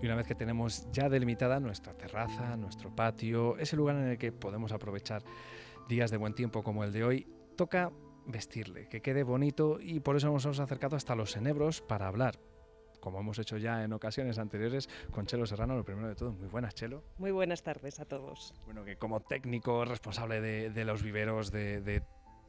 Y una vez que tenemos ya delimitada nuestra terraza, nuestro patio, ese lugar en el que podemos aprovechar días de buen tiempo como el de hoy, toca vestirle, que quede bonito, y por eso nos hemos acercado hasta los enebros para hablar, como hemos hecho ya en ocasiones anteriores, con Chelo Serrano. Lo primero de todo, muy buenas, Chelo. Muy buenas tardes a todos. Bueno, que como técnico responsable de los viveros, de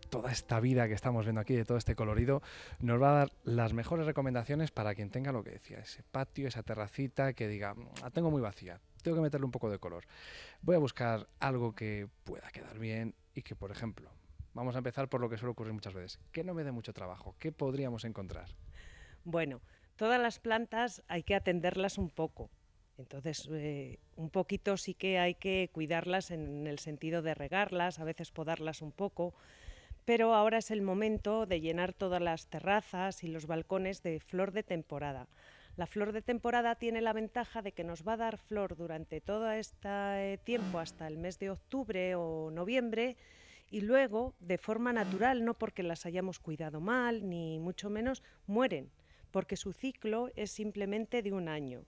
toda esta vida que estamos viendo aquí, de todo este colorido, nos va a dar las mejores recomendaciones para quien tenga lo que decía, ese patio, esa terracita, que diga, la tengo muy vacía, tengo que meterle un poco de color. Voy a buscar algo que pueda quedar bien y que, por ejemplo, vamos a empezar por lo que suele ocurrir muchas veces, que no me dé mucho trabajo. ¿Qué podríamos encontrar? Bueno, todas las plantas hay que atenderlas un poco. Entonces, un poquito sí que hay que cuidarlas en el sentido de regarlas, a veces podarlas un poco, pero ahora es el momento de llenar todas las terrazas y los balcones de flor de temporada. La flor de temporada tiene la ventaja de que nos va a dar flor durante todo este tiempo, hasta el mes de octubre o noviembre, y luego, de forma natural, no porque las hayamos cuidado mal, ni mucho menos, mueren, porque su ciclo es simplemente de un año.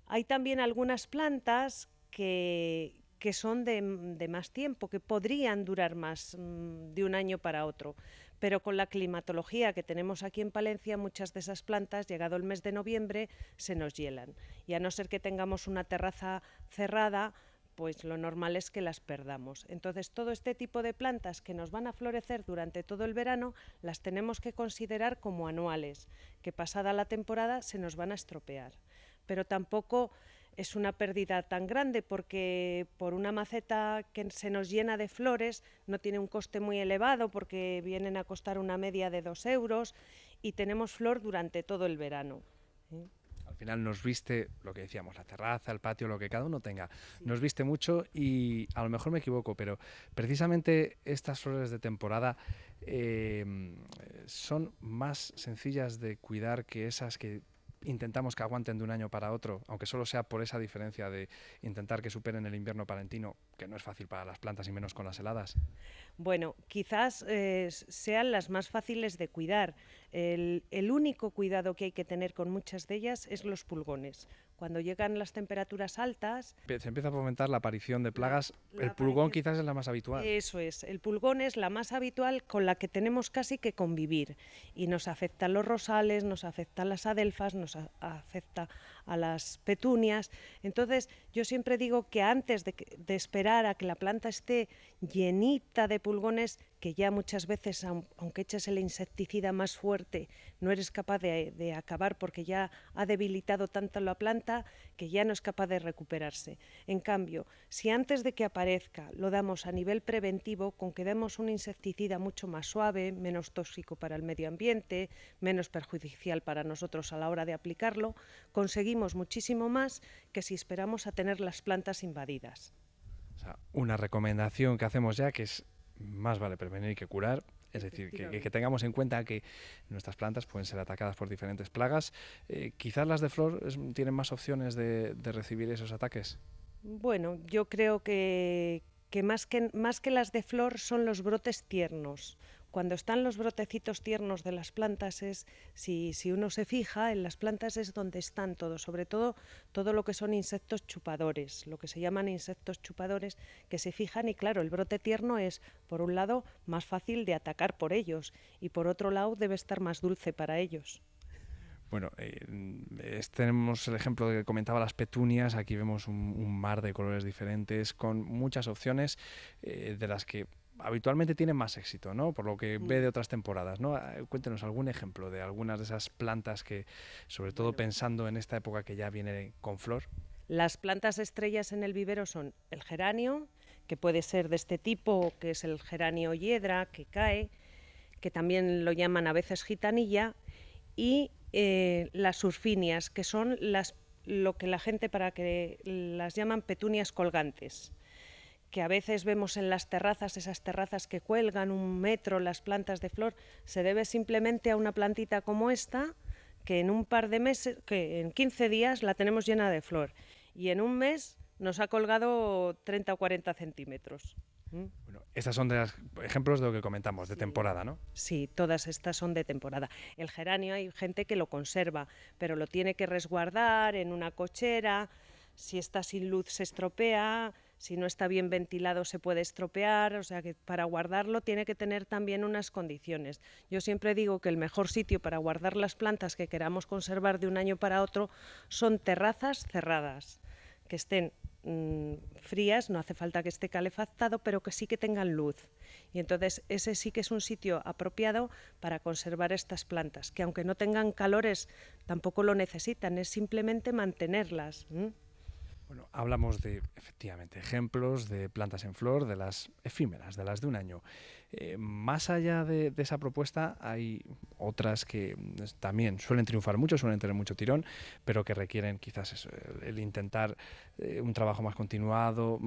Hay también algunas plantas que son de más tiempo, que podrían durar más de un año para otro, pero con la climatología que tenemos aquí en Palencia, muchas de esas plantas, llegado el mes de noviembre, se nos hielan, y a no ser que tengamos una terraza cerrada, pues lo normal es que las perdamos. Entonces, todo este tipo de plantas que nos van a florecer durante todo el verano las tenemos que considerar como anuales, que pasada la temporada se nos van a estropear. Pero tampoco es una pérdida tan grande, porque por una maceta que se nos llena de flores no tiene un coste muy elevado, porque vienen a costar una media de 2 euros, y tenemos flor durante todo el verano. Al final nos viste lo que decíamos, la terraza, el patio, lo que cada uno tenga. Nos viste mucho y a lo mejor me equivoco, pero precisamente estas flores de temporada son más sencillas de cuidar que esas que intentamos que aguanten de un año para otro, aunque solo sea por esa diferencia de intentar que superen el invierno palentino, que no es fácil para las plantas y menos con las heladas. Bueno, quizás sean las más fáciles de cuidar. El único cuidado que hay que tener con muchas de ellas es los pulgones. Cuando llegan las temperaturas altas, Se empieza a fomentar la aparición de plagas. la El pulgón aparición. quizás es la más habitual. Eso es, el pulgón es la más habitual, con la que tenemos casi que convivir, y nos afecta a los rosales, nos afecta a las adelfas, afecta a las petunias. Entonces, yo siempre digo que antes de esperar a que la planta esté llenita de pulgones, que ya muchas veces, aunque eches el insecticida más fuerte, no eres capaz de acabar, porque ya ha debilitado tanto la planta que ya no es capaz de recuperarse. En cambio, si antes de que aparezca lo damos a nivel preventivo, con que demos un insecticida mucho más suave, menos tóxico para el medio ambiente, menos perjudicial para nosotros a la hora de aplicarlo, conseguimos muchísimo más que si esperamos a tener las plantas invadidas. O sea, una recomendación que hacemos ya, que es más vale prevenir que curar. Es decir, que tengamos en cuenta que nuestras plantas pueden ser atacadas por diferentes plagas. Quizás las de flor tienen más opciones de recibir esos ataques. Bueno, yo creo que más que las de flor son los brotes tiernos. Cuando están los brotecitos tiernos de las plantas, si uno se fija, en las plantas es donde están todos, sobre todo lo que son insectos chupadores, lo que se llaman insectos chupadores, que se fijan, y claro, el brote tierno es, por un lado, más fácil de atacar por ellos, y por otro lado debe estar más dulce para ellos. Bueno, tenemos el ejemplo que comentaba, las petunias. Aquí vemos un mar de colores diferentes, con muchas opciones, de las que habitualmente tienen más éxito, ¿no? Por lo que ve de otras temporadas, ¿no? Cuéntenos algún ejemplo de algunas de esas plantas que, sobre todo Bueno, pensando en esta época que ya viene con flor. las plantas estrellas en el vivero son el geranio, que puede ser de este tipo, que es el geranio hiedra, que cae, que también lo llaman a veces gitanilla, y las surfinias, que son lo que la gente, para que las llaman petunias colgantes, que a veces vemos en las terrazas, esas terrazas que cuelgan 1 metro las plantas de flor. Se debe simplemente a una plantita como esta, que en un par de meses, que en 15 días la tenemos llena de flor, y en un mes nos ha colgado 30 o 40 centímetros. Bueno, estas son de los ejemplos de lo que comentamos, de temporada, ¿no? Sí, todas estas son de temporada. El geranio hay gente que lo conserva, pero lo tiene que resguardar en una cochera. Si está sin luz se estropea, si no está bien ventilado se puede estropear, o sea que para guardarlo tiene que tener también unas condiciones. Yo siempre digo que el mejor sitio para guardar las plantas que queramos conservar de un año para otro son terrazas cerradas, que estén frías, no hace falta que esté calefactado, pero que sí que tengan luz. Y entonces ese sí que es un sitio apropiado para conservar estas plantas, que aunque no tengan calores tampoco lo necesitan, es simplemente mantenerlas. Bueno, hablamos de, efectivamente, ejemplos de plantas en flor, de las efímeras, de las de un año. Más allá de esa propuesta, hay otras que también suelen triunfar mucho, suelen tener mucho tirón, pero que requieren quizás eso, el intentar un trabajo más continuado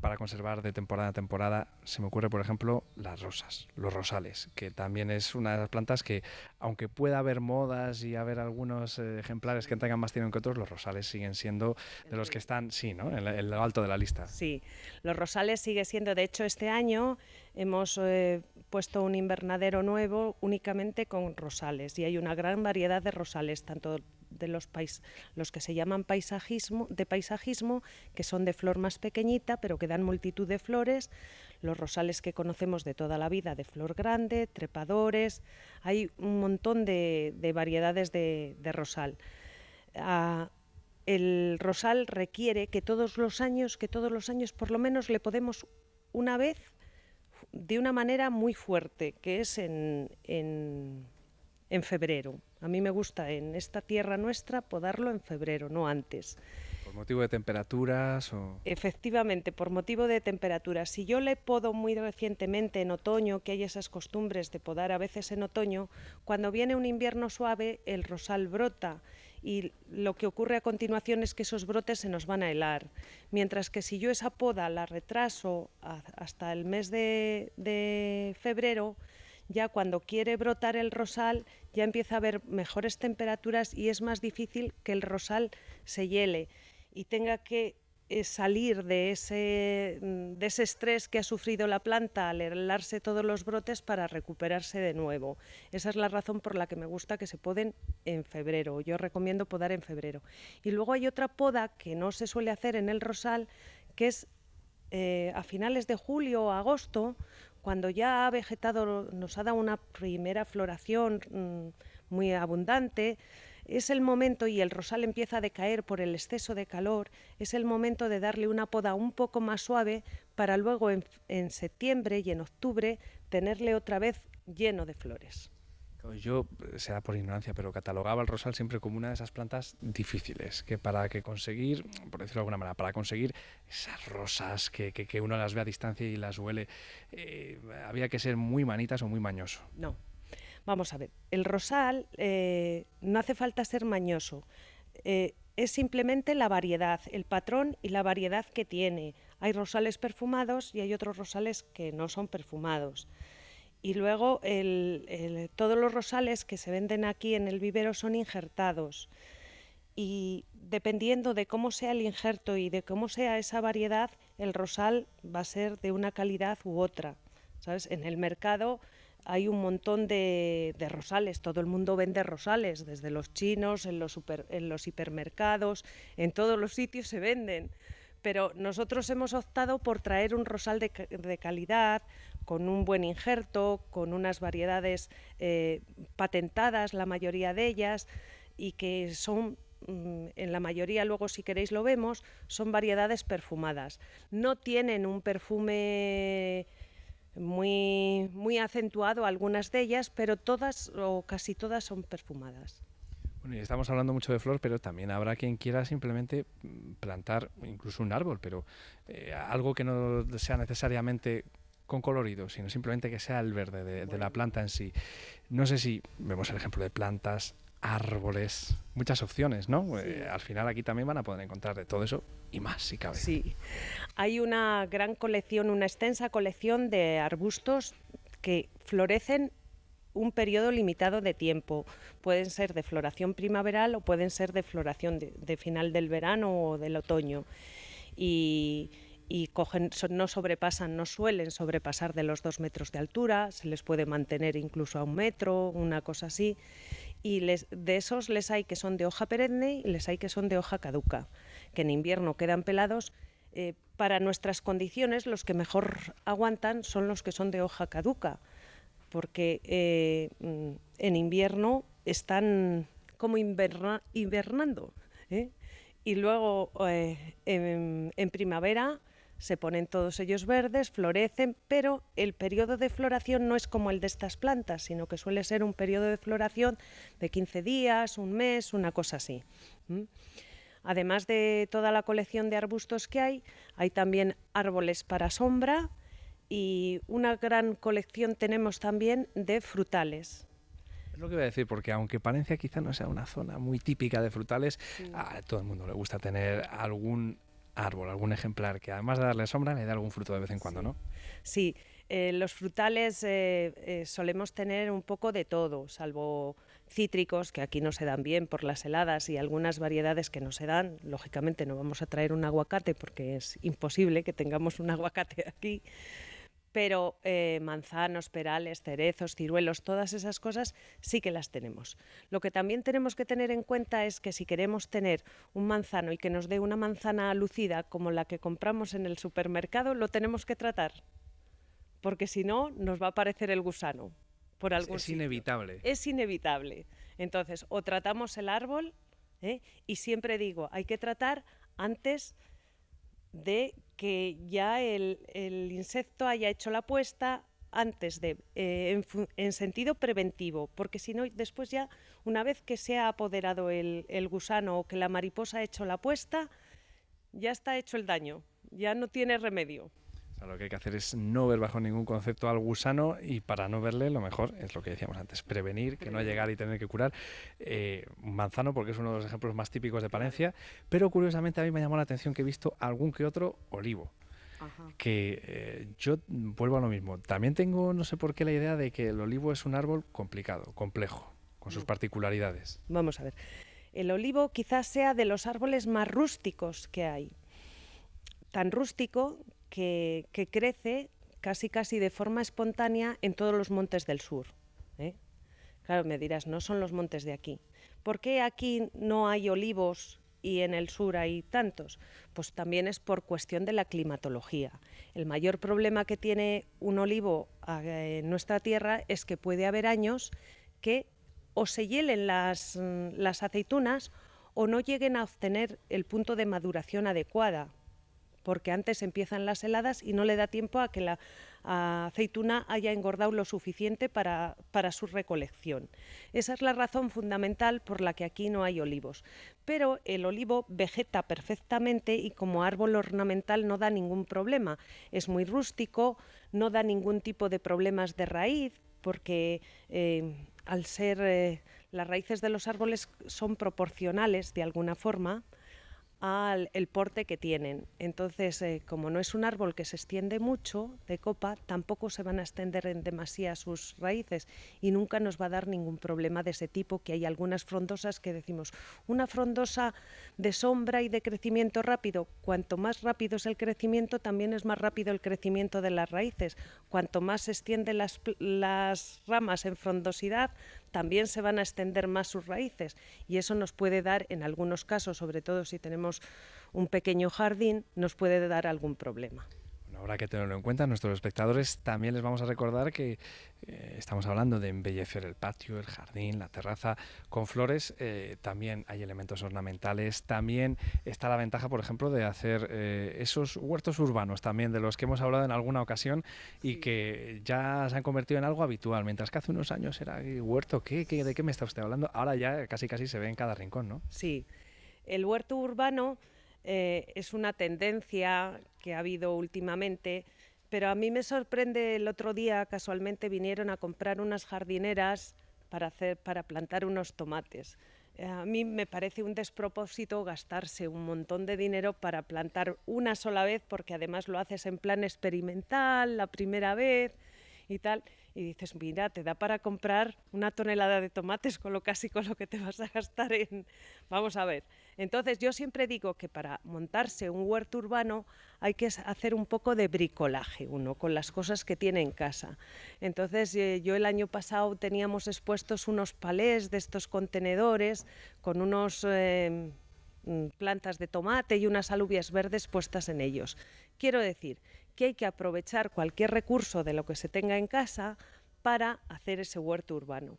para conservar de temporada a temporada. Se me ocurre, por ejemplo, las rosas, los rosales, que también es una de las plantas que, aunque pueda haber modas y haber algunos ejemplares que tengan más tirón que otros, los rosales siguen siendo de los que están, sí, ¿no? En lo alto de la lista. Sí, los rosales sigue siendo, de hecho este año hemos puesto un invernadero nuevo únicamente con rosales y hay una gran variedad de rosales, tanto de los que se llaman paisajismo, que son de flor más pequeñita pero que dan multitud de flores, los rosales que conocemos de toda la vida de flor grande, trepadores, hay un montón de variedades de rosal. El rosal requiere que todos los años por lo menos le podemos una vez de una manera muy fuerte, que es en febrero. A mí me gusta en esta tierra nuestra podarlo en febrero, no antes. ¿Por motivo de temperaturas o...? Efectivamente, por motivo de temperaturas. Si yo le podo muy recientemente en otoño, que hay esas costumbres de podar a veces en otoño, cuando viene un invierno suave el rosal brota y lo que ocurre a continuación es que esos brotes se nos van a helar. Mientras que si yo esa poda la retraso hasta el mes de febrero, ya cuando quiere brotar el rosal ya empieza a haber mejores temperaturas y es más difícil que el rosal se hiele y tenga que salir de ese estrés que ha sufrido la planta al helarse todos los brotes para recuperarse de nuevo. Esa es la razón por la que me gusta que se poden en febrero. Yo recomiendo podar en febrero. Y luego hay otra poda que no se suele hacer en el rosal, que es a finales de julio o agosto, cuando ya ha vegetado, nos ha dado una primera floración muy abundante. Es el momento, y el rosal empieza a decaer por el exceso de calor, es el momento de darle una poda un poco más suave para luego en septiembre y en octubre tenerle otra vez lleno de flores. Yo, será por ignorancia, pero catalogaba el rosal siempre como una de esas plantas difíciles, que para que conseguir, por decirlo de alguna manera, para conseguir esas rosas que uno las ve a distancia y las huele, había que ser muy manitas o muy mañoso. No. Vamos a ver, el rosal no hace falta ser mañoso, es simplemente la variedad, el patrón y la variedad que tiene. Hay rosales perfumados y hay otros rosales que no son perfumados. Y luego todos los rosales que se venden aquí en el vivero son injertados. Y dependiendo de cómo sea el injerto y de cómo sea esa variedad, el rosal va a ser de una calidad u otra. ¿Sabes? En el mercado hay un montón de rosales, todo el mundo vende rosales, desde los chinos, en los hipermercados, en todos los sitios se venden. Pero nosotros hemos optado por traer un rosal de calidad, con un buen injerto, con unas variedades patentadas, la mayoría de ellas, y que son, en la mayoría, luego si queréis lo vemos, son variedades perfumadas. No tienen un perfume muy acentuado algunas de ellas, pero todas o casi todas son perfumadas. Bueno, y estamos hablando mucho de flor, pero también habrá quien quiera simplemente plantar incluso un árbol, pero algo que no sea necesariamente con colorido, sino simplemente que sea el verde de la planta en sí. No sé si vemos el ejemplo de plantas, árboles, muchas opciones, ¿no? Sí. Al final aquí también van a poder encontrar de todo eso y más, si cabe. Sí, hay una gran colección, una extensa colección de arbustos que florecen un periodo limitado de tiempo. Pueden ser de floración primaveral o pueden ser de floración de final del verano o del otoño. Y y no sobrepasan, no suelen sobrepasar de los 2 metros de altura, se les puede mantener incluso a 1 metro, una cosa así. Y de esos les hay que son de hoja perenne y les hay que son de hoja caduca, que en invierno quedan pelados. Para nuestras condiciones, los que mejor aguantan son los que son de hoja caduca, porque en invierno están como hibernando, ¿eh? Y luego en primavera se ponen todos ellos verdes, florecen, pero el periodo de floración no es como el de estas plantas, sino que suele ser un periodo de floración de 15 días, un mes, una cosa así. Además de toda la colección de arbustos que hay también árboles para sombra y una gran colección tenemos también de frutales. Es lo que voy a decir, porque aunque Palencia quizá no sea una zona muy típica de frutales, a todo el mundo le gusta tener algún árbol, algún ejemplar que además de darle sombra le dé algún fruto de vez en cuando, ¿no? Sí, los frutales solemos tener un poco de todo, salvo cítricos que aquí no se dan bien por las heladas y algunas variedades que no se dan. Lógicamente no vamos a traer un aguacate porque es imposible que tengamos un aguacate aquí, pero manzanos, perales, cerezos, ciruelos, todas esas cosas sí que las tenemos. Lo que también tenemos que tener en cuenta es que si queremos tener un manzano y que nos dé una manzana lucida como la que compramos en el supermercado, lo tenemos que tratar, porque si no nos va a aparecer el gusano por algún Es sitio. inevitable. Es inevitable. Entonces, o tratamos el árbol, y siempre digo, hay que tratar antes de que ya el insecto haya hecho la puesta, antes de, en sentido preventivo, porque si no, después ya, una vez que se ha apoderado el gusano o que la mariposa ha hecho la puesta, ya está hecho el daño, ya no tiene remedio. O sea, lo que hay que hacer es no ver bajo ningún concepto al gusano y para no verle lo mejor es lo que decíamos antes, prevenir, que no llegar y tener que curar. Un manzano, porque es uno de los ejemplos más típicos de Palencia, pero curiosamente a mí me llamó la atención que he visto algún que otro olivo. Ajá. Que yo vuelvo a lo mismo. También tengo, no sé por qué, la idea de que el olivo es un árbol complicado, complejo, con sus particularidades. Vamos a ver. El olivo quizás sea de los árboles más rústicos que hay. Tan rústico que crece casi de forma espontánea en todos los montes del sur. Claro, me dirás, no son los montes de aquí. ¿Por qué aquí no hay olivos y en el sur hay tantos? Pues también es por cuestión de la climatología. El mayor problema que tiene un olivo en nuestra tierra es que puede haber años que o se hielen las aceitunas o no lleguen a obtener el punto de maduración adecuada, porque antes empiezan las heladas y no le da tiempo a que la aceituna haya engordado lo suficiente para su recolección. Esa es la razón fundamental por la que aquí no hay olivos. Pero el olivo vegeta perfectamente y como árbol ornamental no da ningún problema. Es muy rústico, no da ningún tipo de problemas de raíz, porque al ser las raíces de los árboles son proporcionales de alguna forma al porte que tienen. Entonces, como no es un árbol que se extiende mucho de copa, tampoco se van a extender en demasía sus raíces y nunca nos va a dar ningún problema de ese tipo, que hay algunas frondosas que decimos, una frondosa de sombra y de crecimiento rápido. Cuanto más rápido es el crecimiento, también es más rápido el crecimiento de las raíces. Cuanto más se extienden las ramas en frondosidad, también se van a extender más sus raíces y eso nos puede dar, en algunos casos, sobre todo si tenemos un pequeño jardín, nos puede dar algún problema. Bueno, habrá que tenerlo en cuenta. Nuestros espectadores también les vamos a recordar que estamos hablando de embellecer el patio, el jardín, la terraza con flores. También hay elementos ornamentales. También está la ventaja, por ejemplo, de hacer esos huertos urbanos también, de los que hemos hablado en alguna ocasión y que ya se han convertido en algo habitual. Mientras que hace unos años era huerto, ¿de qué me está usted hablando? Ahora ya casi se ve en cada rincón, ¿no? Sí, el huerto urbano es una tendencia que ha habido últimamente, pero a mí me sorprende. El otro día casualmente vinieron a comprar unas jardineras para plantar unos tomates. A mí me parece un despropósito gastarse un montón de dinero para plantar una sola vez, porque además lo haces en plan experimental la primera vez y tal, y dices, mira, te da para comprar una tonelada de tomates casi con lo que te vas a gastar en... Vamos a ver. Entonces yo siempre digo que para montarse un huerto urbano hay que hacer un poco de bricolaje uno con las cosas que tiene en casa. Entonces yo el año pasado teníamos expuestos unos palés de estos contenedores con unos plantas de tomate y unas alubias verdes puestas en ellos. Quiero decir que hay que aprovechar cualquier recurso de lo que se tenga en casa para hacer ese huerto urbano.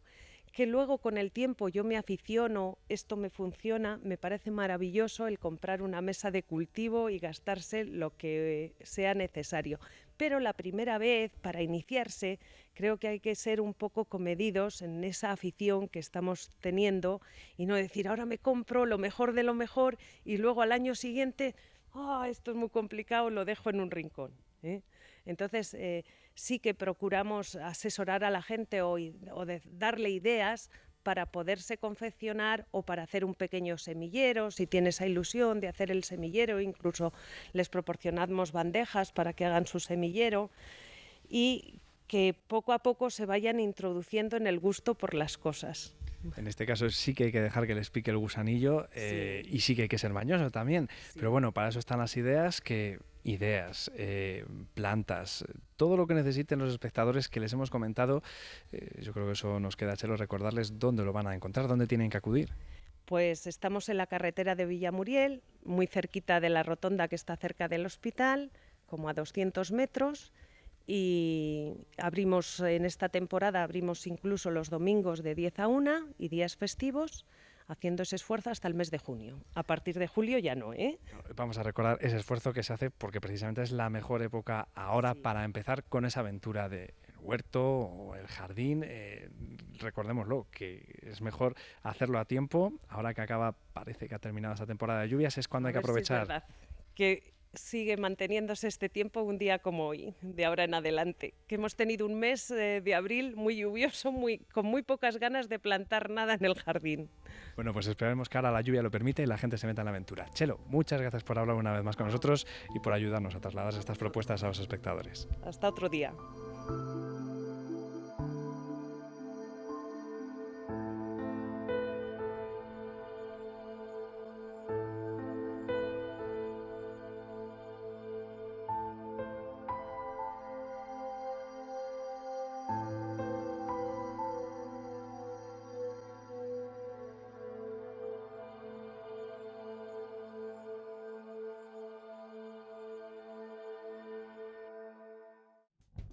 Que luego con el tiempo yo me aficiono, esto me funciona, me parece maravilloso el comprar una mesa de cultivo y gastarse lo que sea necesario. Pero la primera vez, para iniciarse, creo que hay que ser un poco comedidos en esa afición que estamos teniendo y no decir, ahora me compro lo mejor de lo mejor y luego al año siguiente, esto es muy complicado, lo dejo en un rincón, ¿eh? Entonces, sí que procuramos asesorar a la gente o darle ideas para poderse confeccionar o para hacer un pequeño semillero, si tiene esa ilusión de hacer el semillero, incluso les proporcionamos bandejas para que hagan su semillero y que poco a poco se vayan introduciendo en el gusto por las cosas. En este caso sí que hay que dejar que les pique el gusanillo y sí que hay que ser mañoso también. Sí. Pero bueno, para eso están las ideas, plantas, todo lo que necesiten los espectadores que les hemos comentado. Yo creo que eso nos queda, Chelo, recordarles dónde lo van a encontrar, dónde tienen que acudir. Pues estamos en la carretera de Villamuriel, muy cerquita de la rotonda que está cerca del hospital, como a 200 metros. Y abrimos en esta temporada, abrimos incluso los domingos de 10 a 1 y días festivos, haciendo ese esfuerzo hasta el mes de junio. A partir de julio ya no, ¿eh? Vamos a recordar ese esfuerzo que se hace porque precisamente es la mejor época ahora para empezar con esa aventura del huerto o el jardín. Recordémoslo, que es mejor hacerlo a tiempo. Ahora que parece que ha terminado esta temporada de lluvias, es cuando hay que aprovechar. Si es verdad que sigue manteniéndose este tiempo un día como hoy, de ahora en adelante, que hemos tenido un mes de abril muy lluvioso, con muy pocas ganas de plantar nada en el jardín. Bueno, pues esperemos que ahora la lluvia lo permite y la gente se meta en la aventura. Chelo, muchas gracias por hablar una vez más con nosotros y por ayudarnos a trasladar estas propuestas a los espectadores. Hasta otro día.